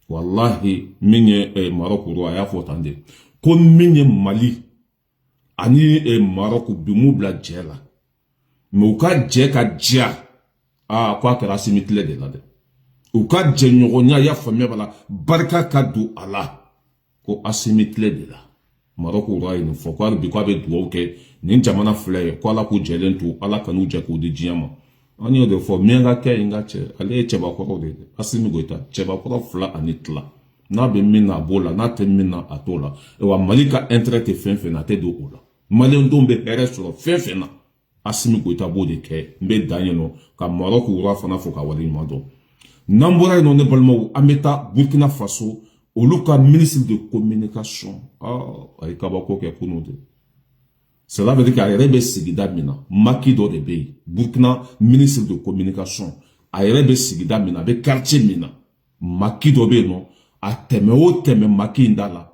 Wallahi, minye Maroc ou ya fotande. Kon minye Mali, ani Maroc bimu bla djela. Mais ou ka dje ka dja, quoi que la simitle de la de. Ou ka dje nyogonya ya famille bala, barka kadu Allah. Ko asimitle de la. Maroc ou roi, il faut quoi, bikwa be douwa ke, nin jamana fleye, kwa la ku djelen tu, ala kanu dje ko de djiyama. Ani de fo mianga ke inga che ale cheba ko de asimi goita cheba ko fla anitla na be mina bola na te mina atola e wa malika entrete fenfe na te do ola mali ndombe ereso fenfe na asimi goita bo de ke mbe danyeno ka Maroc ura fana fo ka wali mando nambora no ne balmo ameta Burkina Faso oluka ministre de communication ay kabako ke kunude. Cela veut dire qu'il y a des Sigida Mina, Maki do de Bey, Burkina, ministre de communication, a des Sigida Mina, des quartiers Mina, Maki do Bey non, a teme Maki Indala,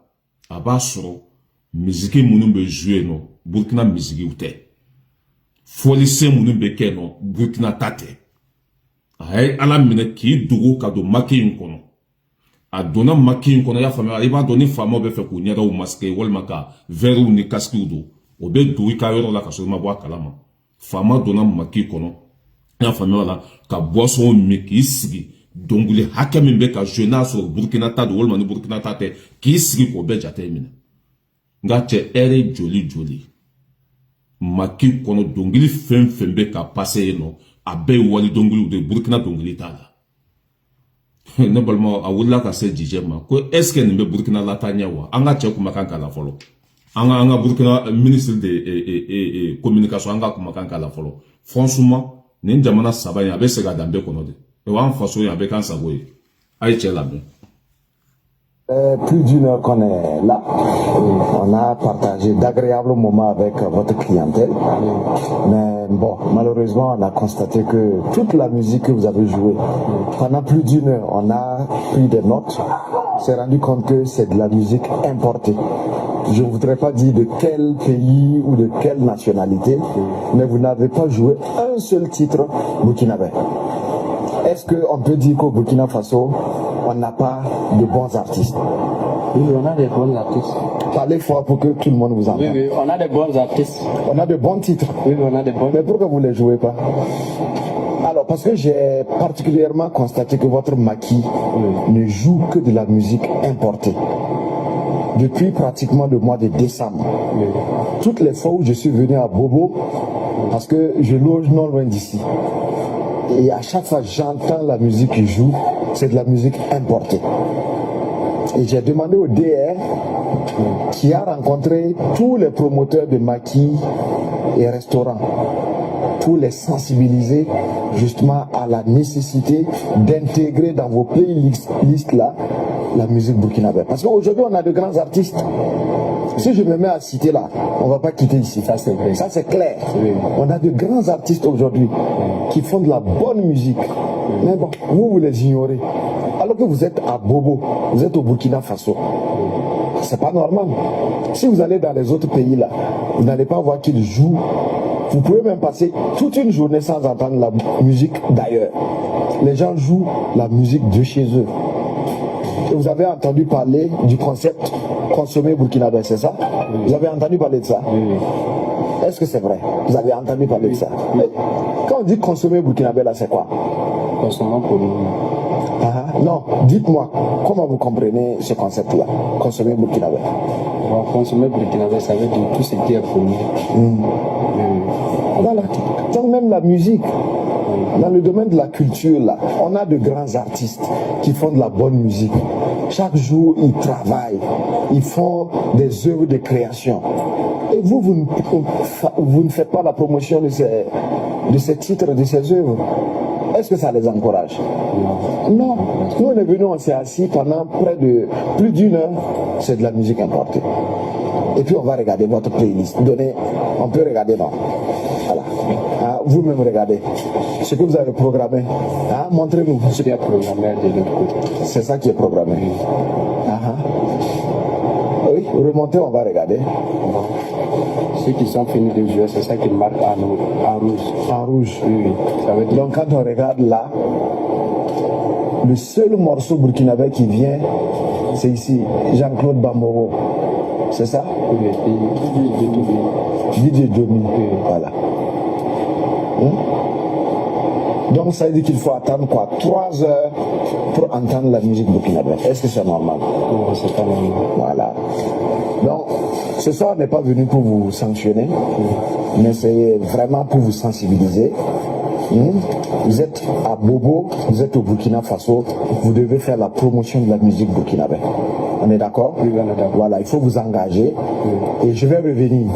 a basro, musique mounumbe jouer non, Burkina musique ou te. Folise mounumbe ke non, Burkina tate. A ala mine ki dugu kado Maki Nkono. A donna Maki Nkono ya fama, il va donner fama be fe ko nyada ou masque, wal maka, veru ni kaski udo. Obe douy ka yoro la ka so ma bwa kalama fama dona Maki kono ya fama la ka boisson mi ki sigi dongule hakami be ka jeunesse au Burkina ta do wolma ni Burkina ta te ki sigi ko be jate mina nga che ere joli Maki kono donguli fem be ka passer no abe wali dongulu de Burkina donguli ta la ne balma awula ka se dijema ko est-ce que ni be Burkina la ta nyawa anga che kuma kan kala folo anga Burkina ministre de communication anga kuma kan kala folo franchement ni jamana saba ya be se ga dambe kono de e wa faso ya be kan sabo yi ay che la be. Plus d'une heure qu'on est là, on a partagé d'agréables moments avec votre clientèle, mais bon, malheureusement on a constaté que toute la musique que vous avez jouée, pendant plus d'une heure, on a pris des notes, s'est rendu compte que c'est de la musique importée. Je ne voudrais pas dire de quel pays ou de quelle nationalité, mais vous n'avez pas joué un seul titre burkinabé. Est-ce qu'on peut dire qu'au Burkina Faso, on n'a pas de bons artistes? Oui, on a des bons artistes. Parlez fort pour que tout le monde vous entende. Oui, on a des bons artistes. On a de bons titres. Oui, on a des bons. Mais pourquoi vous ne les jouez pas? Alors, parce que j'ai particulièrement constaté que votre Maki ne joue que de la musique importée. Depuis pratiquement le mois de décembre. Toutes les fois où je suis venu à Bobo, parce que je loge non loin d'ici, et à chaque fois j'entends la musique qui joue, c'est de la musique importée. Et j'ai demandé au DR, qui a rencontré tous les promoteurs de maquis et restaurants, pour les sensibiliser justement à la nécessité d'intégrer dans vos playlists là la musique burkinabé. Parce qu'aujourd'hui on a de grands artistes. Si je me mets à citer là, on ne va pas quitter ici. Ça c'est clair. Oui. On a de grands artistes aujourd'hui qui font de la bonne musique. Mais bon, vous les ignorez. Alors que vous êtes à Bobo, vous êtes au Burkina Faso. C'est pas normal. Si vous allez dans les autres pays là, vous n'allez pas voir qu'ils jouent. Vous pouvez même passer toute une journée sans entendre la musique d'ailleurs. Les gens jouent la musique de chez eux. Et vous avez entendu parler du concept consommer burkinabé, c'est ça? Oui. Vous avez entendu parler de ça? Oui. Est-ce que c'est vrai? Vous avez entendu parler de ça? Oui. Quand on dit consommer burkinabé, là, c'est quoi? Consommer pour nous. Non, dites-moi, comment vous comprenez ce concept-là? Consommer burkinabé. Bon, consommer burkinabé, ça veut dire tout ce qui est pour nous. Voilà. Donc même la musique, dans le domaine de la culture, là, on a de grands artistes qui font de la bonne musique. Chaque jour, ils travaillent, ils font des œuvres de création. Et vous ne faites pas la promotion de ces titres, de ces œuvres. Est-ce que ça les encourage? Non. Nous, on est venus, on s'est assis pendant plus d'une heure, c'est de la musique importée. Et puis on va regarder votre playlist. On peut regarder là. Voilà. Vous-même regardez ce que vous avez programmé. Montrez-nous. Ce qui est programmé de l'autre côté. C'est ça qui est programmé. Oui, remontez, on va regarder. Ceux qui sont finis de jouer, c'est ça qui marque en rouge. En rouge. Oui. Ça veut dire... Donc quand on regarde là, Le seul morceau burkinabé qui vient, c'est ici, Jean-Claude Bamoro. C'est ça? DJ Domi. Voilà. Donc ça veut dire qu'il faut attendre quoi? 3 heures pour entendre la musique burkinabé. Est-ce que c'est normal? Non, c'est pas normal. Voilà. Donc, ce soir n'est pas venu pour vous sanctionner, mais c'est vraiment pour vous sensibiliser. Vous êtes à Bobo, vous êtes au Burkina Faso, vous devez faire la promotion de la musique burkinabé. On est d'accord? Oui, on est d'accord. Voilà, il faut vous engager. Et je vais revenir.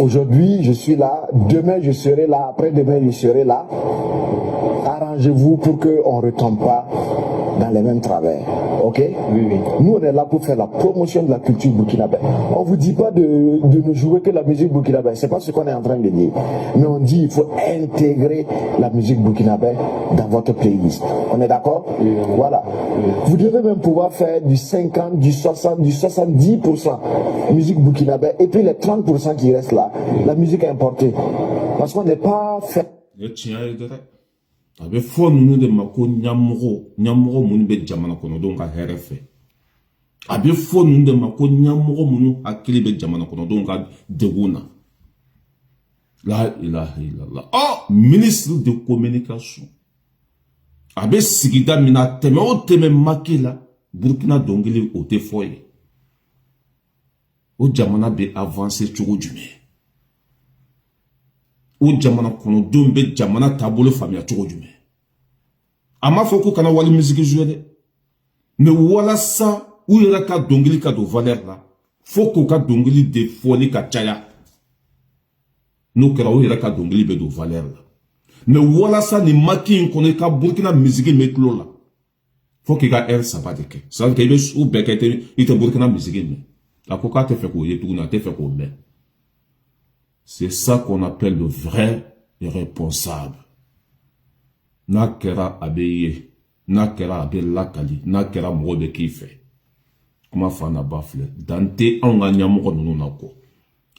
Aujourd'hui, je suis là. Demain, je serai là. Après-demain, je serai là. Arrangez-vous pour qu'on ne retombe pas dans les mêmes travers. Ok? Oui, oui. Nous, on est là pour faire la promotion de la culture burkinabé. On ne vous dit pas de ne jouer que la musique burkinabé. Ce n'est pas ce qu'on est en train de dire. Mais on dit qu'il faut intégrer la musique burkinabé dans votre playlist. On est d'accord? Oui, oui. Voilà. Oui. Vous devez même pouvoir faire du 50, du 60, du 70% musique burkinabé. Et puis les 30% qui restent là, la musique importée. Parce qu'on n'est pas fait. A bɛ fɔ ninnu de ma ko ɲamɔgɔ minnu bɛ jamana kɔnɔdenw ka hɛrɛ fɛ. A bɛ fɔ ninnu de ma ko ɲamɔgɔ minnu hakili bɛ jamana kɔnɔdenw ka degun na. La ilaha illallah. Ministre de communication. A bɛ sigida min na tɛmɛ o tɛmɛ Macky la Burkina dɔnkili o tɛ fɔ ye. O jamana bɛ avancer cogo jumɛn? O jamana kɔnɔdenw bɛ jamana taabolo faamuya cogo jumɛn? A ma fɔ ko kana wali musique jouer dɛ, mais walasa u yɛrɛ ka dɔnkili ka don valeur la, fo k'u ka dɔnkili de fɔli ka caya. N'o kɛra u yɛrɛ ka dɔnkili bɛ don valeur la, mais walasa ni Macky in kɔnɔ i ka Burkina musique mɛ tulo la, fo k'i ka heure 3 de kɛ. Ça veut dire que i bɛ su bɛɛ kɛ i tɛ Burkina musique mɛ. A ko k'a tɛ fɛ k'o ye tuguni, a tɛ fɛ k'o mɛn. C'est ça qu'on appelle le vrai responsable. N'a kɛra a bɛ ye, n'a kɛra a bɛ lakali, n'a kɛra mɔgɔ bɛ k'i fɛ. Kuma fana ba filɛ, dan tɛ anw ka ɲɛmɔgɔ ninnu na kɔ.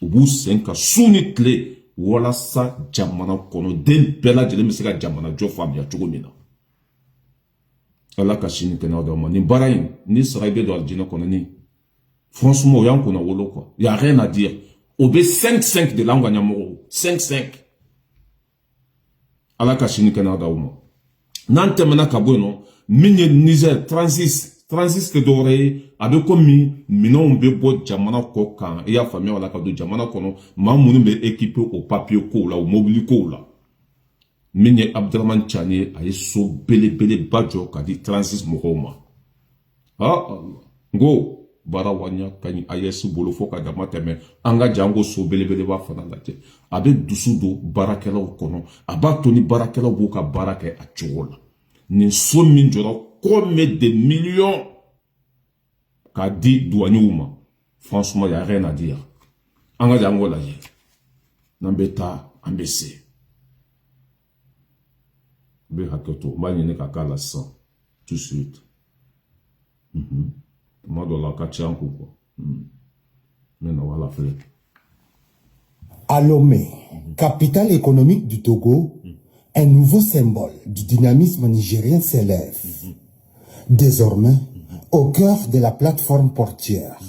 U b'u sen ka su ni tile walasa jamana kɔnɔden bɛɛ lajɛlen bɛ se ka jamana jɔ faamuya cogo min na. Ala ka sini kɛnɛya d'aw ma. Nin baara in, ni sara i bɛ don alijinɛ kɔnɔ ni. Franchement, o y'an kunna wolo quoi. Il y a rien à dire. O bɛ 5-5 de la anw ka ɲɛmɔgɔw. 5-5. Ala ka sini kɛnɛya d'aw ma. N'an tɛmɛna ka bɔ yen nɔ, min ye Niger transit tɛ dɔwɛrɛ ye, a bɛ komi minɛnw bɛ bɔ jamana kɔ kan, i y'a faamuya wala ka don jamana kɔnɔ, maa minnu bɛ équipé o papier kow la, o mobili kow la. Min ye Abdramane Tchani ye, a ye so belebeleba jɔ ka di transit mɔgɔw ma. Ngo baara wanya ka ɲi AES bolo fo ka dama tɛmɛ an ka jango so belebeleba fana lajɛ. A bɛ dusu don baarakɛlaw kɔnɔ, a b'a to ni baarakɛlaw b'u ka baara kɛ a cogo la. Nin so min jɔra combien de millions k'a di douaniers ma. Franchement, il n'y a rien à dire. An ka jango lajɛ. N'an bɛ taa, an bɛ se. Bɛ hakɛ to, n b'a ɲini ka k'a la sisan tout de suite. À Lomé, capitale économique du Togo, un nouveau symbole du dynamisme nigérien s'élève. Désormais, au cœur de la plateforme portuaire,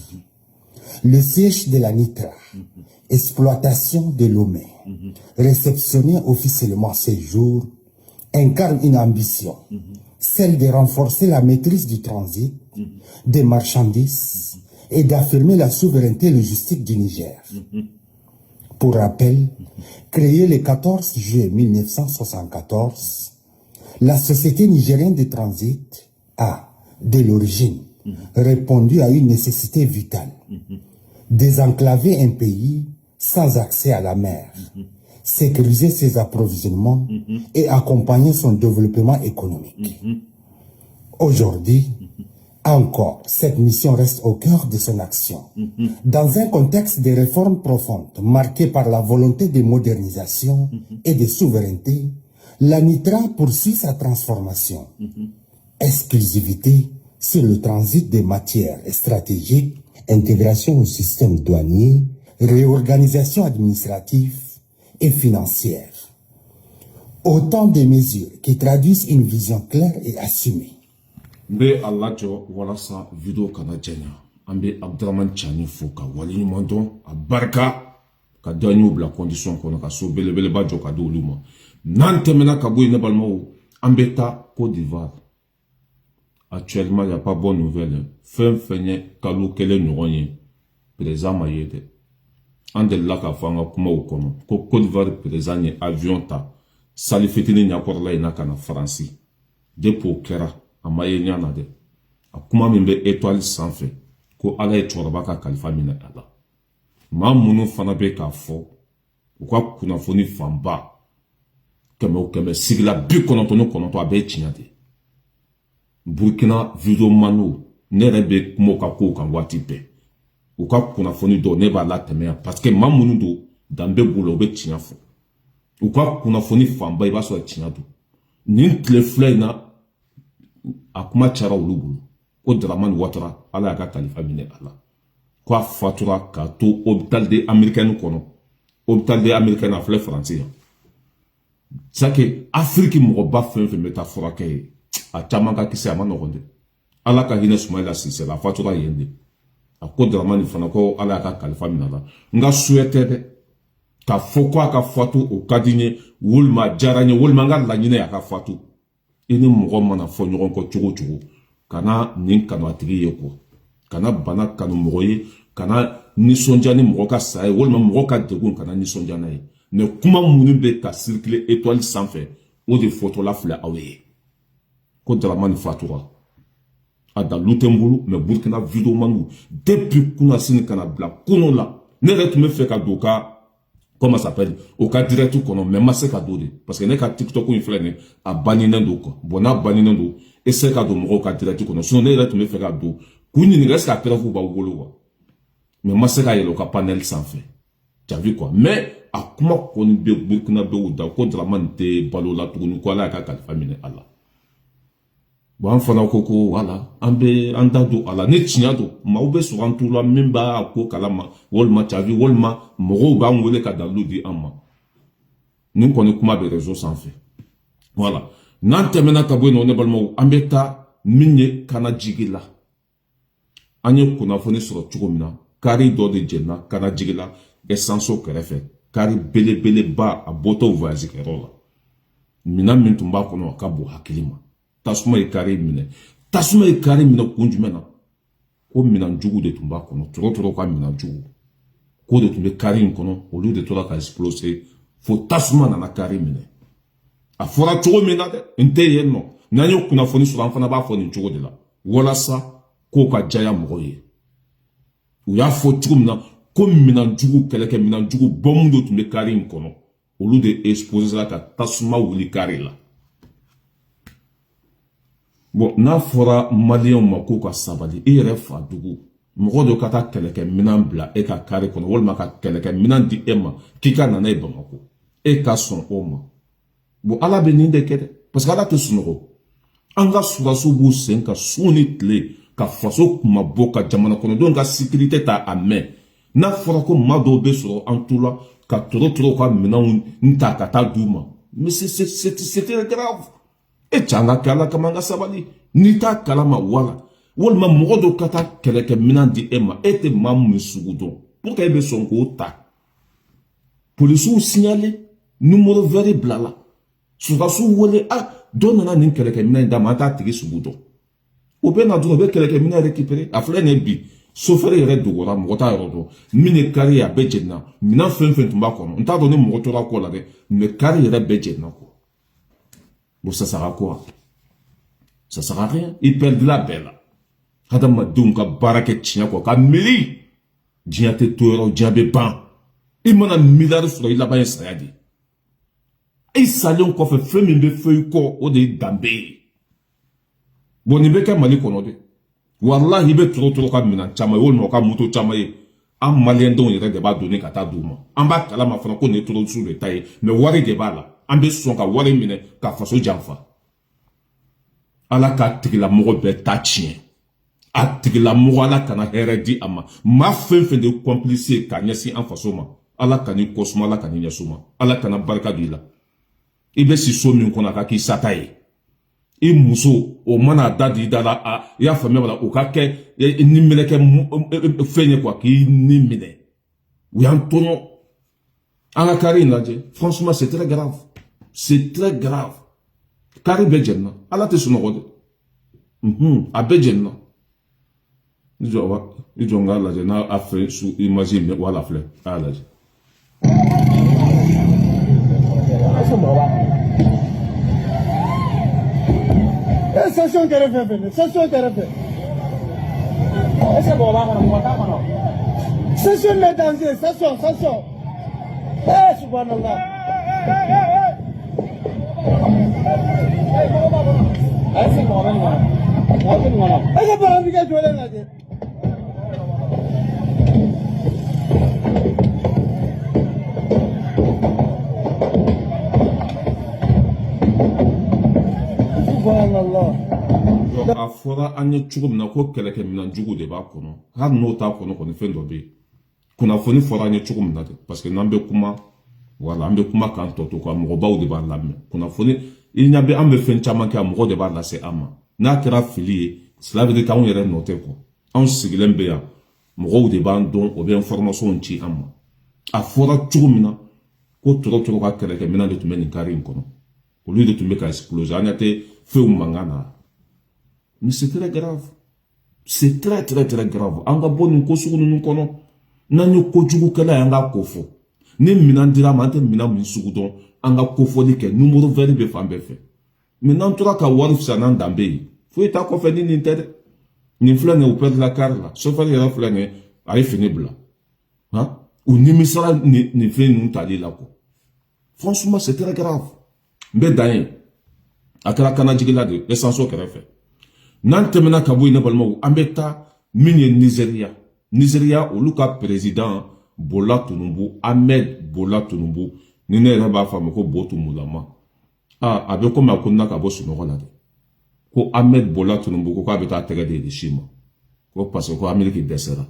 le siège de la Nitra, exploitation de Lomé, réceptionné officiellement ces jours, incarne une ambition, celle de renforcer la maîtrise du transit des marchandises et d'affirmer la souveraineté logistique du Niger. Pour rappel, créée le 14 juillet 1974, la Société nigérienne de transit a, dès l'origine, répondu à une nécessité vitale: désenclaver un pays sans accès à la mer, sécuriser ses approvisionnements et accompagner son développement économique. Aujourd'hui, encore, cette mission reste au cœur de son action. Dans un contexte de réformes profondes marqué par la volonté de modernisation et de souveraineté, la Nitra poursuit sa transformation. Exclusivité sur le transit des matières stratégiques, intégration au système douanier, réorganisation administrative et financière. Autant de mesures qui traduisent une vision claire et assumée. Mbe Allah jo wala sa video kana jenya. Ambe Abdraman Chani Foka wali nyumandon a barka ka danyu bla condition kono ka so bele ba jo ka do luma. Nante mena ka boy ne balmo ambe ta Côte d'Ivoire. Actuellement, il n'y a pas bonne nouvelle. Fin kalou kele nyonye. Président mayede. Ande la ka fanga kuma ukono. Côte d'Ivoire président ni avion ta. Salifetini nyakorla ina kana Franci. Depo kera amaye nyana de. Akuma mimbe étoile sans fait. Ko ala e chorba ka kalifa mina ala. Ma munu fana be ka fo. Ukwa kuna foni famba. Keme sigla bi konoto abe chinyade. Burkina video manu nere be kumoka ko kan wati pe. Uka kuna foni do ne ba la temea parce que ma munu do dambe bulo be chinyafo. Uka kuna foni famba iba so chinyado. Nin tlefle na akuma chara ulubulu. Ko Dramane Ouattara ala ya ka kalifa mine ala. Kwa fatura ka to hôpital de américain kono. Hôpital de américain na fleur français. Ça que Afrique mo ba fen métaphore ke a chamanga kisi ama no gonde. Ala ka hine Soumaïla Cissé la fatura yende. A ko Dramane fana ko ala ya ka kalifa mine ala. Nga souhaité de ka foko ka fatu o kadinye wulma jaranye wulma nga la nyine ya ka fatu. Ini mo mana fo nyoron ko chugo kana nin kanu atigi ye ko kana bana kanu moye kana nisonja ni mogo ka saye wolma mogo ka degun kana nisonja na ye ne kuma munu be ka circuler étoile sans fait o de photo la fle awe ko Dramane fatura ada Lutembulu me Burkina video manu depuis kuna sin kana bla kuno la ne retu me fait ka doka comment ça s'appelle au cas direct kono mais ma se ka dode parce que ne ka TikTok ko inflene a banina do ko bona banina do et c'est ka do mo ka direct kono so ne retu me fait ka do kuni ni reste ka pera fu ba wolo wa mais ma se ka yelo ka panel sans fait tu as vu quoi mais a kuma ko ni be Burkina be da ko Dramane te balo la tugunu ko ala ka kalifa mine ala bon fana koko wala ambe andado ala ne tinyado ma ube surantu la memba ko kalama wolma chavi wolma mogo ba ngole ka daludi amma nous connaissons kuma be réseau sans fait voilà nante mena ka bueno ne balmo ambeta minye kana jigila anye kuna foni soro chugomina kari do de jenna kana jigila essenso kerefe kari bele ba aboto voyage kerola mina mintumba kono ka bo hakilima tasuma e kari mine kunjumena ko mina njugu de tumba kono toro ka mina njugu ko de tumbe kari kono au lieu de tola ka exploser fo tasuma na kari mine a fora chogo mina de nteye no nanyo kuna foni sur enfana ba foni chogo de la wala sa ko ka jaya moye u ya fo chogo mina ko mina njugu keleke mina njugu bomundo tumbe kari kono au lieu de exposer la ka tasuma wuli kari la. Bon, n'a fora malien mako ka sabali ere fa dugu mogo do kata keleke minan bla e ka kare kono wolma ka keleke minan di ema kika nana e bamako e ka son oma bon ala be ninde kede parce que ala te sunogo anga surasu bu senka suni tle ka faso kuma boka jamana kono donc ka sécurité ta amen n'a fora ko mado be soro antula ka toro ka minan nta kata duma mais c'était grave. E changa kala kamanga sabali nita kalama wala wolma mogodo kata keleke minandi ema ete mamu sugudo pour qu'elle be sonko ta police ou signaler numéro vert blala surasu wole donna nin keleke minandi da mata tigi sugudo o be na do be keleke minandi récupérer afle ne bi sofere yere dogora mogota yoro mine kari ya bejenna mina fen tumba kono nta do ne mogoto la ko la de me kari yere bejenna ko. Bon, ça sert à quoi? Ça sert à rien. Ils perdent la belle. Hadama dunga barake tia quoi. Ka mili. Diate toro diabe ban. Il m'en a milliard sur il là-bas sayadi. Et salon ko fe femi be feuille ko o de dambe. Bon ni be ka mali kono de. Wallahi be toro ka mina chama wol mo ka moto chama ye. Am malien don yere de ba donner kata duma. Amba kala ma fana ko ne toro sur le taille. Mais wari de bala. Ambe son ka wari mine ka faso janfa ala ka tigila mogo be ta chien a tigila mogo ala kana here di ama ma fen de complice ka nyasi en faso ma ala kani kosma ala kani nyasuma ala kana barka dila I be si so min kɔnɔ a ka k'i sata ye. I muso o mana da di da la a i y'a faamuya wala o ka kɛ ni melekɛ fɛn ye quoi k'i ni minɛ. U y'an tɔɲɔ. An ka kari in lajɛ. Franchement c'est très grave. C'est très grave. Kari bɛ jɛn na. Ala tɛ sunɔgɔ de. A bɛ jɛn na. I jɔ n k'a lajɛ n'a a fɛ su image in wala filɛ. A y'a lajɛ. Session kɛrɛfɛ fɛnɛ, session kɛrɛfɛ. Est-ce que baba kɔnɔ mɔgɔ t'a kɔnɔ? Session bɛ danger, session. Subhanallah. Est-ce que mɔgɔ bɛ nin kɔnɔ? Mɔgɔ tɛ nin kɔnɔ. Est-ce que baranikɛ jɔlen lajɛ? A fɔra an ye cogo min na ko kɛlɛkɛminɛn jugu de b'a kɔnɔ hali n'o t'a kɔnɔ kɔni fɛn dɔ bɛ yen kunnafoni fɔra an ye cogo min na de parce que n'an bɛ kuma wala an bɛ kuma k'an tɔ to quoi mɔgɔbaw de b'a lamɛn kunnafoni i ɲɛ bɛ an bɛ fɛn caman kɛ a mɔgɔ de b'a lase an ma n'a kɛra fili ye cela veut dire k'anw yɛrɛ nɔ tɛ quoi anw sigilen bɛ yan mɔgɔw de b'an dɔn o bɛ information ci an ma a fɔra cogo min na ko tɔrɔ ka kɛlɛkɛminɛn de tun bɛ nin kari in kɔnɔ olu de tun bɛ ka exploser an ɲɛ tɛ fɛnw mankan na. Mais c'est très grave. C'est très grave. An ka bɔ nin ko sugu ninnu kɔnɔ. N'an ye kojugukɛla ye an ka ko fɔ. Ni minan dira ma an tɛ minan min sugu dɔn an ka kofɔli kɛ numéro vert bɛ fan bɛɛ fɛ. Mais n'an tora ka wari fisaya n'an danbe ye foyi t'a kɔfɛ ni nin tɛ dɛ. Nin filɛ nin ye u perdre la carte la. Chauffeur yɛrɛ filɛ nin ye a ye fini bila. U nimisara nin fɛn ninnu tali la quoi. Franchement c'est très grave. N bɛ dan ye. A kɛra kanajigila de essence kɛrɛfɛ. N'an tɛmɛna ka bɔ yen ne balimaw an bɛ taa min ye Nigeria olu ka président Bola Tinubu Ahmed Bola Tinubu ni ne yɛrɛ b'a fɔ a ma ko Bo Tumulama a bɛ komi a ko n'a ka bɔ sunɔgɔ la de ko Ahmed Bola Tinubu ko k'a bɛ taa tɛgɛ di Russie ma ko parce que ko Amérique dɛsɛra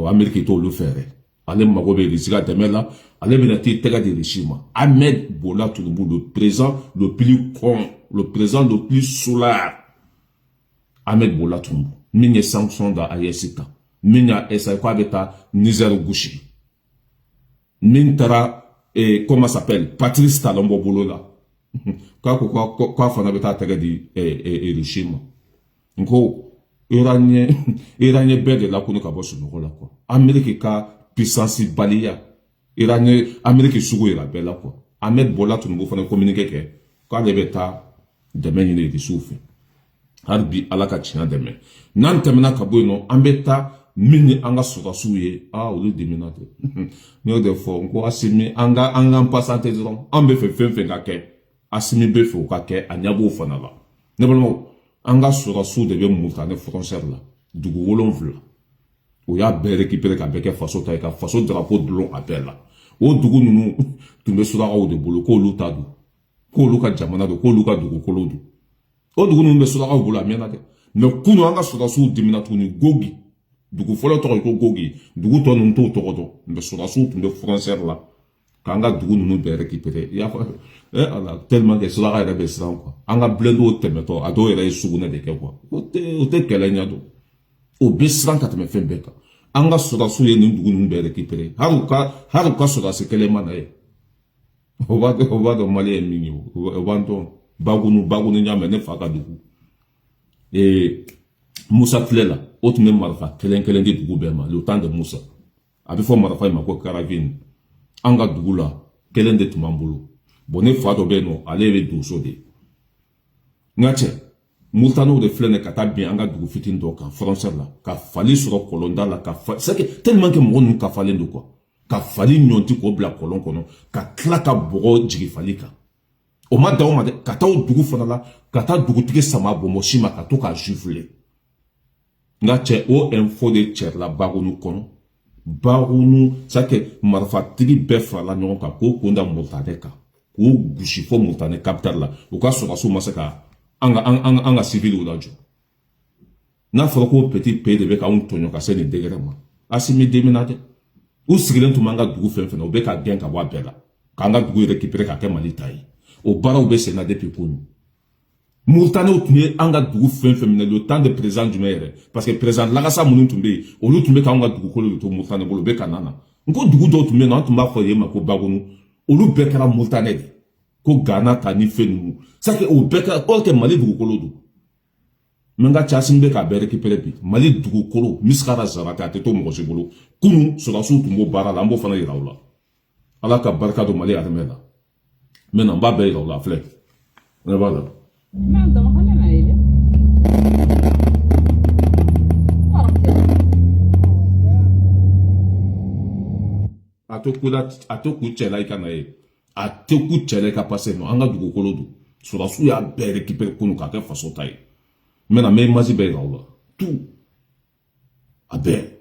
Amérique t'olu fɛɛrɛ ale mago bɛ Russie ka dɛmɛ la ale bɛna t'i tɛgɛ di Russie ma Ahmed Bola Tinubu le président le plus con le président le plus solaire Ahmed Bola Tinubu min ye sanction da a ye sita min y'a essayer ko a bɛ taa Niger gosi min taara comment s'appelle Patrice Talon bɔ bolo la k'a fana bɛ taa tɛgɛ di Russie ma n ko iranien bɛɛ de lakunu ka bɔ sunɔgɔ la quoi Amérique ka puissance baliya iranien Amérique sugu yɛrɛ bɛɛ la quoi Ahmed Bola Tinubu fana communiqué kɛ k'ale bɛ taa dɛmɛ ɲini Russie fɛ hali bi ala ka tiɲɛ dɛmɛ n'an tɛmɛna ka bɔ yen nɔ an bɛ taa min ni an ka sɔrɔsiw ye olu dimina de n y'o de fɔ n ko Asimi an k'an pasante dɔrɔn an bɛ fɛ fɛn fɛn ka kɛ Asimi bɛ fɛ o ka kɛ a ɲɛ b'o fana la ne balimaw an ka sɔrɔsiw de bɛ Mauritanie frontière la dugu 7 o y'a bɛɛ récupérer ka bɛɛ kɛ faso ta ye ka faso drapeau dulon a bɛɛ la o dugu ninnu tun bɛ surakaw de bolo k'olu ta don k'olu ka jamana don k'olu ka dugukolo don o dugu ninnu bɛ surakaw bolo a mɛnna dɛ mais kunu an ka sɔrɔsiw dimina tuguni Gogi dugu fɔlɔ tɔgɔ ye ko Gogi dugu tɔ ninnu t'o tɔgɔ dɔn mais sɔrɔsiw tun bɛ frontière la k'an ka dugu ninnu bɛɛ récupérer i y'a fɔ ala tellement que suraka yɛrɛ bɛ siran quoi an ka blendow tɛmɛtɔ a dɔw yɛrɛ ye sugunɛ de kɛ quoi o tɛ kɛlɛ ɲɛ dɔn o bɛ siran ka tɛmɛ fɛn bɛɛ kan an ka sɔrɔsiw ye nin dugu ninnu bɛɛ récupérer hali u ka sɔrɔsi kelen ma na ye o b'a dɔn Mali ye min ye o b'an dɔn bagunu ɲa mɛ ne fa ka dugu Musa filɛ la o tun bɛ marifa kelen di dugu bɛɛ ma le temps de Musa a bɛ fɔ marifa in ma ko Caravine an ka dugu la kelen de tun b'an bolo bon ne fa dɔ bɛ yen nɔ ale bɛ donso de n ka cɛ Murutaniw de filɛ nin ka taa bin an ka dugu fitinin dɔ kan frontière la ka fali sɔrɔ kɔlɔnda la c'est que tellement que mɔgɔ ninnu kafalen don quoi ka fali ɲɔnti k'o bila kɔlɔn kɔnɔ ka tila ka bɔgɔ jigin fali kan o ma d'aw ma dɛ ka taa o dugu fana la ka taa dugutigi sama bɔnbɔn si ma ka to k'a gifler n ka cɛ o info de cɛrila Bagunu kɔnɔ Bagunu c'est que marifatigi bɛɛ farala ɲɔgɔn kan k'o kun da Mauritanie kan k'o gosi fo Mauritanie capitale la u ka sɔrɔsiw ma se ka an ka civiliw lajɔ n'a fɔra ko petit pays de bɛ k'anw tɔɲɔ ka se nin degré ma Asimi dimina dɛ u sigilen tun b'an ka dugu fɛn fɛn na u bɛ ka gɛn ka bɔ a bɛɛ la k'an ka dugu récupérer ka kɛ Mali ta ye au baraw be sena depuis kunu Mauritanie tun anga dugu fen le temps de président du maire parce que président lagasa munu tumbe olu tumbe ka anga dugu kolo to Mauritanie bolo be kanana nko dugu do tumbe na tumba fo yema ko bagonu olu be kara Mauritanie ko Ghana ta ni fenu ça que o be ka ko ke Mali dugu kolo do menga chasim be ka be récupérer bi Mali dugu kolo miskara zarata te to mo jibolo kunu so la so tumbo bara la mbo fana irawla ala ka barka do Mali armela mena mba be irawla flé ne voilà atoku chela ikana e atoku chela ka passe no anga dugu kolodu sura su ya be récupérer kunu ka ke faso tai mena me mazi be raula tout abe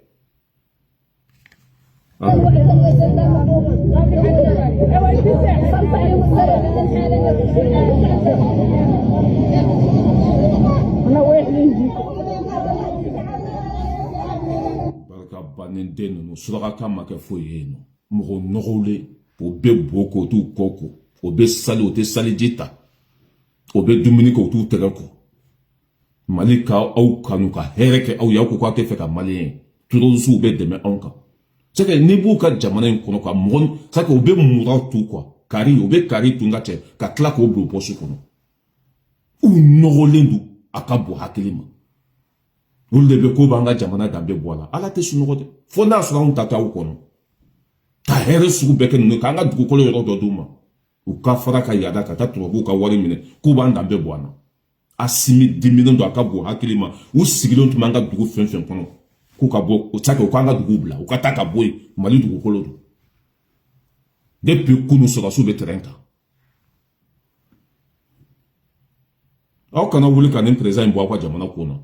barka banen den no sura ka make foye no mo nogole po be boko tu koko o be sali o te sali jita o be dumuni ko tu tegako malika au kanuka hereke au yako kwa te feka malien tout su be deme onka c'est que ni buka jamana kono ka mon ça que o be mura tout quoi kari o be kari tunga che ka klako o blo posu kono u nogolendu akabo hakilima ulde be ko banga jamana dambe bola ala te sunogode fonda sura un tata u kono ta here su be ke no kanga dugu kolo yoro do duma u ka fara ka yada ka ta trobu ka wari mine ko banga dambe boana asimi dimino do akabo hakilima u sigilon tu manga dugu fen kono ku ka bo o tsaka o kanga dugu bla o ka taka boy Mali dugu kolo do depuis kunu sura su be 30 aw kana wuli ka nin président bo akwa jamana kono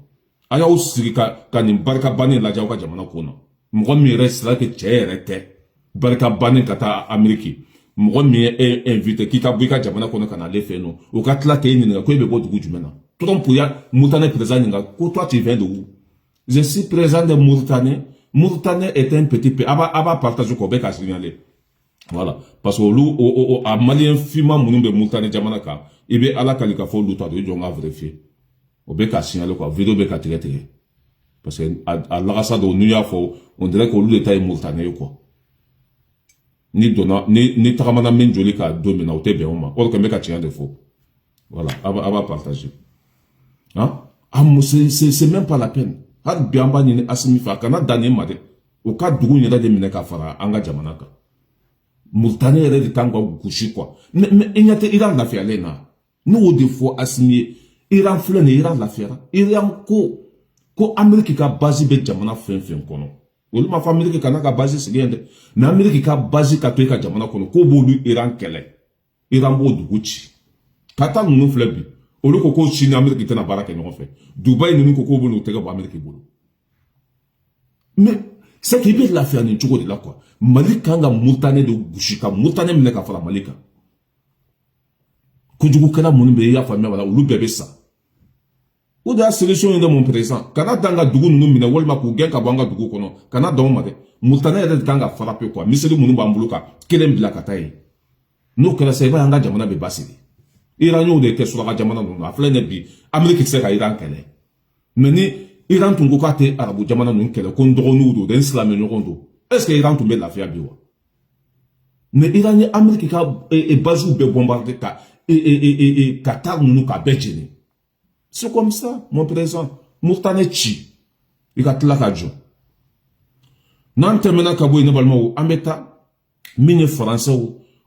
aya o sigi ka nin barka bani la jaw ka jamana kono mo mi reste que cherete barka bani kata Ameriki mo mi invité ki ka buika jamana kono kana le feno o ka tla ke ni ko be bo dugu jumena Trump ya Mauritanie président nga ko toi tu viens de où? Je suis président de Mauritanie. Mauritanie est un petit pays. Aba partage ko be ka signaler. Voilà, parce que lu a malien fima munu be Mauritanie jamana ka ibe ala kalika fo lu ta do jonga vérifier. O be ka signaler quoi, vidéo be ka traiter. Parce que à l'agassa do New York on dirait que lu l'état est Mauritanie quoi. Ni dona ni takamana men joli ka domina o te be oma. Or que me ka tia de faux. Voilà, aba partager. Hein? Ah, c'est même pas la peine. Had biamba ni asimi fa kana danye made. O ka dugu ni da de mineka fara anga jamana ka. Mauritanie est de tango gushi quoi. Mais il y a des Iran l'affaire là. Nous des fois assigné Iran flène Iran l'affaire. Iran ko Amérique ka base be jamana fen kono. Olu ma fa Amérique kana ka base sigende. Na Amérique ka base ka to ka jamana kono ko bolu Iran kele. Iran bo duguchi. Kata nous flebi. Olu ko Chine Amérique tena baraka no fait. Dubai nous ko bolu tega bo Amérique bolu. Mais c'est qui peut la faire ni choko de là quoi. Malika nga Mauritanie de Bushika, Mauritanie mine ka fala Malika. Kujugu kala munu be ya famia wala ulu bebe sa. Ou da solution de mon président. Kana danga dugu nunu mine wolma ku gen ka banga dugu kono. Kana don mate. Mauritanie de kanga frappe quoi. Miseli munu bambuluka kelem bila kataye. No kala seba anga jamana be basiri. Iran yo de ke sura jamana no afle ne bi Amerique se ka Iran kele. Meni Iran tungo ka te arabu jamana no kele kon dronu do den islam no kondo. Est-ce que Iran tombe la fia biwa? Mais Iran et Amérique et bazou be bombardé ka et Qatar nous ka bejene. C'est comme ça mon président. Mauritanie chi. Il a tla kadjo. Nan temena ka boy ne balma o ameta mine français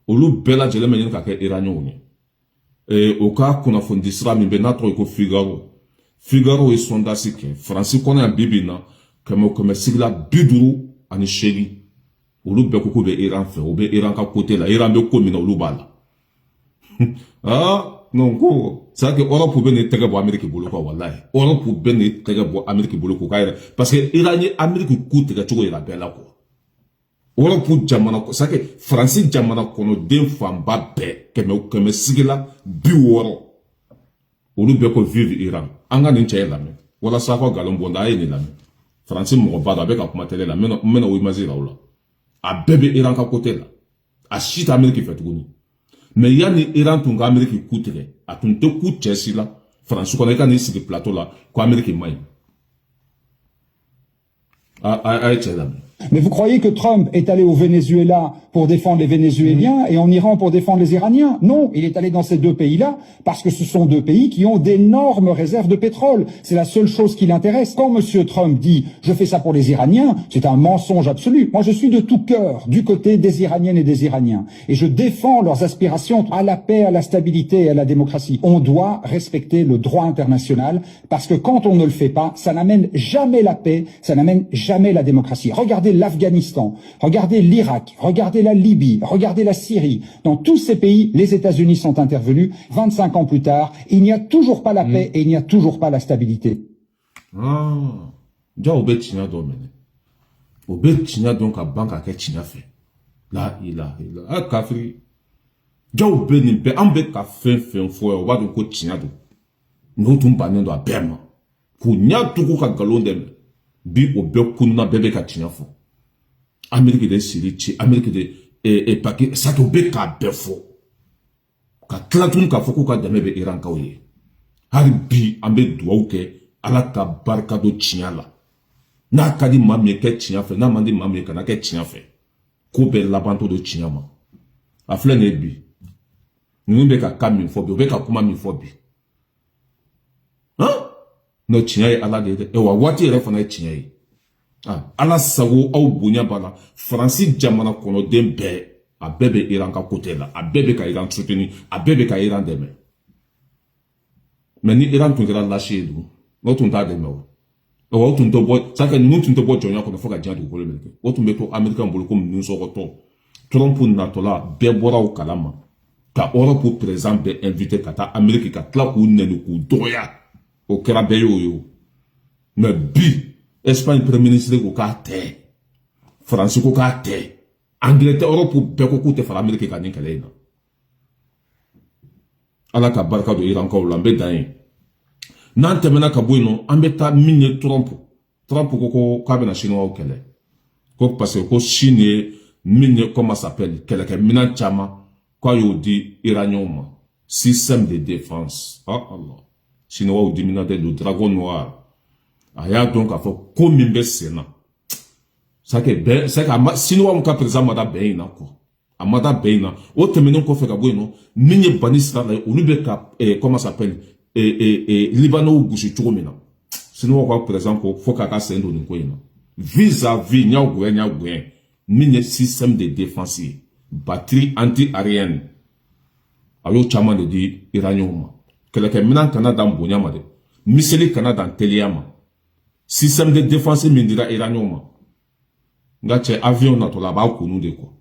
o lu bela jele menyen ka ke iranien ni. Et au cas qu'on a fondé sera mi benato ko Figaro. Figaro et sondage que français connaît bibina comme sigla biduru ani shegi olu be ko be Iran fe o be Iran ka côté la Iran be ko mina olu bala ah non ko ça que Europe be ne tege bo Amerique bolo ko wallahi Europe be ne tege bo Amerique bolo ko kayre parce que Iran ni Amerique ko tege to ira bela ko Europe jamana ko ça que France jamana ko no den famba be keme sigila bi woro olu be ko vivre Iran anga ni chela me wala sa ko galombo ndaye ni la France mo ba da be ka kuma tele la mena o imagine la a bébé Iran ka côté là a chita Amérique fait tuguni mais il y a ni Iran tun ka Amérique ku tigɛ a tun tɛ ku cɛ si la France kɔnɔ i ka n'i sigi plateau la ko Amérique ma ɲi a ye cɛ lamɛn. Mais vous croyez que Trump est allé au Venezuela pour défendre les Vénézuéliens et en Iran pour défendre les Iraniens? Non, il est allé dans ces deux pays-là parce que ce sont deux pays qui ont d'énormes réserves de pétrole. C'est la seule chose qui l'intéresse. Quand M. Trump dit « je fais ça pour les Iraniens », c'est un mensonge absolu. Moi, je suis de tout cœur du côté des Iraniennes et des Iraniens. Et je défends leurs aspirations à la paix, à la stabilité et à la démocratie. On doit respecter le droit international parce que quand on ne le fait pas, ça n'amène jamais la paix, ça n'amène jamais la démocratie. Regardez l'Afghanistan, regardez l'Irak, regardez la Libye, regardez la Syrie. Dans tous ces pays, les États-Unis sont intervenus. 25 ans plus tard, il n'y a toujours pas la paix et il n'y a toujours pas la stabilité. Ah, déjà, obe tina do mene. Obe tina donc à banque à ke tina fait. Là, il a. Ah, kafri. Déjà, obe ni be, ambe ka fin fo, oba do ko tina do. Nous tumpa nendo a bema. Pour nya tuku ka galon dem. Bi obe kununa bebe ka tina fo. Amérique de Syrie, Amérique de Pakistan, ça te be ka befo. Ka tlatun ka foko ka dame be Iran ka oye. Hari bi ambe duwa ke ala ka barka do tiɲa la. N'a ka di maa min kɛ tiɲa fɛ, n'a man di maa min kana kɛ tiɲa fɛ. Ko bɛɛ labanto do tiɲa ma. A filɛ nin ye bi. Ninnu bɛ ka kan min fɔ bi, u bɛ ka kuma min fɔ bi. Hein? No tiɲa ye ala de ye dɛ. Wa waati yɛrɛ fana ye tiɲa ye. Ala sago aw bonya b'a la. Faransi jamana kɔnɔden bɛɛ, a bɛɛ bɛ Iran ka côté la. A bɛɛ bɛ ka Iran soutenir. A bɛɛ bɛ ka Iran dɛmɛ. Mais ni Iran tun kɛra lâche ye dun, o tun t'a dɛmɛ o. O tun tɛ bɔ, ça que ninnu tun tɛ bɔ jɔnya kɔnɔ fo ka diɲɛ dugukolo minɛ kɛ. O tun bɛ to Américain bolo komi ninsɔgɔtɔ. Trump natɔla bɛɛ bɔra o kalama. Ka Europe président bɛɛ invité ka taa Amérique ka tila k'u nɛni k'u dɔgɔya. O kɛra bɛɛ y'o ye o. Mais bi, Espagne premier ministre ko k'a tɛ. France ko k'a tɛ. Angleterre, Europe bɛɛ ko k'u tɛ fara Amérique ka nin kɛlɛ in na. Ala ka barika do Iran kaw la, n bɛ dan ye. N'an tɛmɛna ka bɔ yen nɔ, an bɛ taa min ye Trump. Trump ko k'a bɛna Chinois kɛlɛ. Ko parce que ko Chine ye min ye comment s'appelle kɛlɛkɛminɛn caman k'a y'o di Iraniens ma. Système de défense. Ah Allah. Chinois dimina de le dragon noir. A y'a dɔn k'a fɔ ko min bɛ sen na. C'est que Chinois ka président ma da bɛn in na quoi. A ma da bɛn in na. O tɛmɛnen kɔfɛ ka bɔ yen nɔ, min ye bani sira la, olu bɛ ka comment s'appelle Libanais gosi cogo min na. Sinon ka président ko fo k'a ka sen don nin ko in na. Vis-à-vis nya goyen min ye système de défense ye. Batterie anti-aérienne. A y'o caman de di Iraniens ma. Kɛlɛkɛminɛn kana dan bonya ma dɛ. Miseli kana dan teliya ma. Système de défense min dira Iraniens ma. Nga cɛ avion natɔla a b'a kunu de quoi.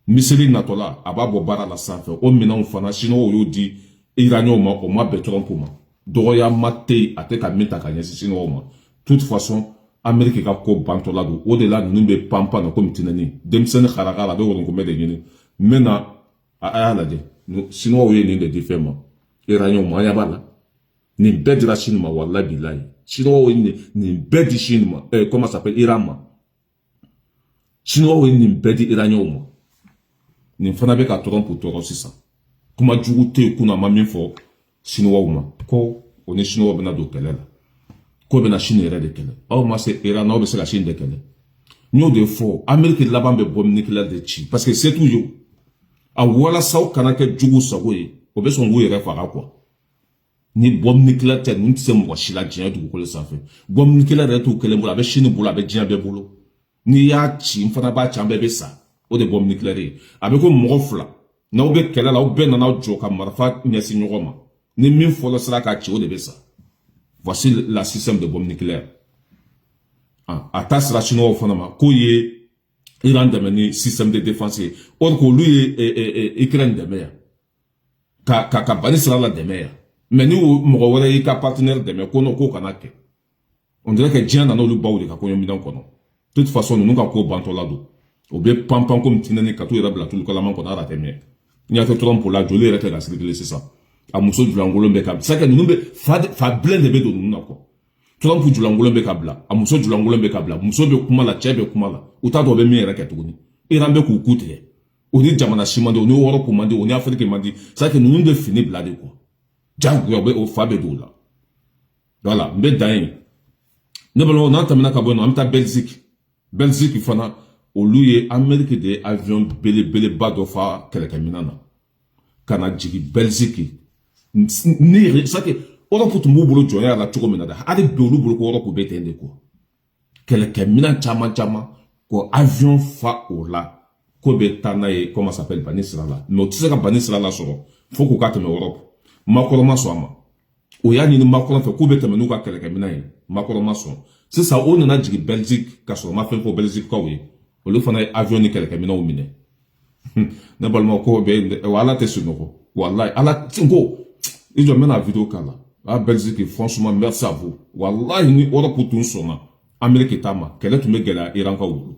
Miseli natɔla a b'a bɔ baara la sanfɛ. O minɛnw fana Chinois y'o di Iraniens ma, o ma bɛn Trump ma. Dɔgɔya ma tɛ yen, a tɛ ka min ta ka ɲɛsin Chinois ma. Toute façon, Amérique ka ko bantɔla don. O de la ninnu bɛ panpan na komi tinɛni. Denmisɛnnin haraka la a bɛ wɔrɔnkunbɛ de ɲini. Maintenant a y'a lajɛ. Chinois ye nin de di fɛn ma. Iraniens ma, a y'a b'a la. Nin bɛɛ dira Chine ma, wallahi billahi. Chinois ye nin bɛɛ di Chine ma. Comment ça s'appelle? Iran ma. Chinois ye nin bɛɛ di Iraniens ma. Nin fana bɛ ka Trump tɔɔrɔ sisan. Kuma jugu tɛ yen kunna a ma min fɔ Chinois ma. Ko o ni Chinois bɛna don kɛlɛ la. Ko bɛna Chine yɛrɛ de kɛlɛ. Aw ma se Iran n'aw bɛ se ka Chine de kɛlɛ. N y'o de fɔ, Amérique laban bɛ bombe nucléaire de ci. Parce que c'est tout yo. A walasaw kana kɛ jugu sago ye. O bɛ sɔn k'u yɛrɛ faga quoi. Ni bombe nucléaire tɛ, ninnu tɛ se mɔgɔ si la diɲɛ dugukolo sanfɛ. Bombe nucléaire yɛrɛ t'u kelen bolo, a bɛ Chine bolo, a bɛ diɲɛ bɛɛ bolo. N'i y'a ci, n fana b'a ci, an bɛɛ bɛ sa. O de bombe nucléaire ye. A bɛ ko mɔgɔ fila. N'aw bɛ kɛlɛ la, aw bɛɛ nana jɔ ka marifa ɲɛsin ɲɔgɔn ma. Ni min fɔlɔ sera k'a ci, o de bɛ sa. Voici la système de bombe nucléaire. A ta sera Chinois fana ma, ko ye Iran dɛmɛ ni système de défense ye. Or que olu ye Ukraine dɛmɛ yan. Ka bani sira la dɛmɛ yan. Mais ni mɔgɔ wɛrɛ y'i ka partenaire dɛmɛ, ko n'o ko kana kɛ. On dirait que diɲɛ nana olu baw de ka kɔɲɔminɛn kɔnɔ. De toute façon, ninnu ka ko bantɔla don. O bɛ panpan komi tinɛni ka t'u yɛrɛ bila tulu kalaman kɔnɔ ara tɛmɛ. N'i y'a kɛ Trump la, joli yɛrɛ tɛ ka circuler sisan. A muso julankolon bɛ ka bila. C'est que ninnu bɛ fa bilen de bɛ don ninnu na quoi. Trump julankolon bɛ ka bila. A muso julankolon bɛ ka bila. Muso bɛ kuma la, cɛ bɛ kuma la. U t'a dɔn o bɛ min yɛrɛ kɛ tuguni. Iran bɛ k'u ku tigɛ. On est Jamana Chimande, on est Europe Mandi, on est Afrique Mandi. C'est que nous devons finir blader quoi. Django au Fabedou là. Voilà, mais d'ailleurs, nous allons entamer la Belgique. Belgique, il faut au lieu Amérique des avions belé badofa quelqu'un minana. Canada, Belgique. Ni ça que Europe tout le monde joint à la Tchoukomenada. Avec Bolo Bolo Europe bétende quoi. Quelqu'un minan chama quoi avion fa au là. Kobe Tanae, comment s'appelle Banisra là. Mais tu sais que Banisra là soro. Faut qu'on carte en Europe. Makoroma soama. Oya ni Makoron fait Kobe Tamenouka quelqu'un minae. Makoroma soama. C'est ça, on a dit Belgique, car on m'a fait pour Belgique, quoi, oui. On lui fait un avion ni quelqu'un minae au miné. N'importe quoi, voilà, t'es sur nous. Voilà, ala, tingo. Ils ont mis la vidéo là. Ah, Belgique, franchement, merci à vous. Voilà, il y a Europe pour tout son. Amérique Tama, quel est tout le monde qui Iran Kaoulou.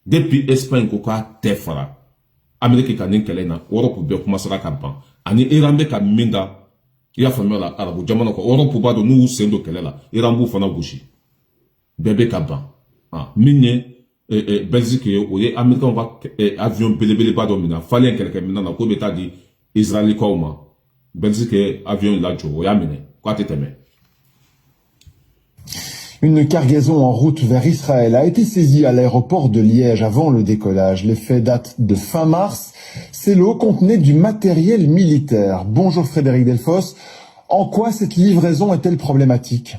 Depuis Espagne, Koka, Tefara. Amérique Kanin Kelena, Europe pour bien commencer à campan. Ani Iran Beka Minda, il y a famille là, Arabu, Jamano, Europe pour bas de nous, c'est de Kelela, Iran Boufana Bouchi. Bébé Kaban. Ah, Migné, Belgique, oui, Américain, on va, avion, belé, pas domina. Fallait quelqu'un, maintenant, la Kobe t'a dit, Israël, Kauma. Belgique, avion, là, tu vois, Yamine. Quoi t'es aimé? Une cargaison en route vers Israël a été saisie à l'aéroport de Liège avant le décollage. Les faits datent de fin mars. Ces lots contenaient du matériel militaire. Bonjour Frédéric Delfosse. En quoi cette livraison est-elle problématique ?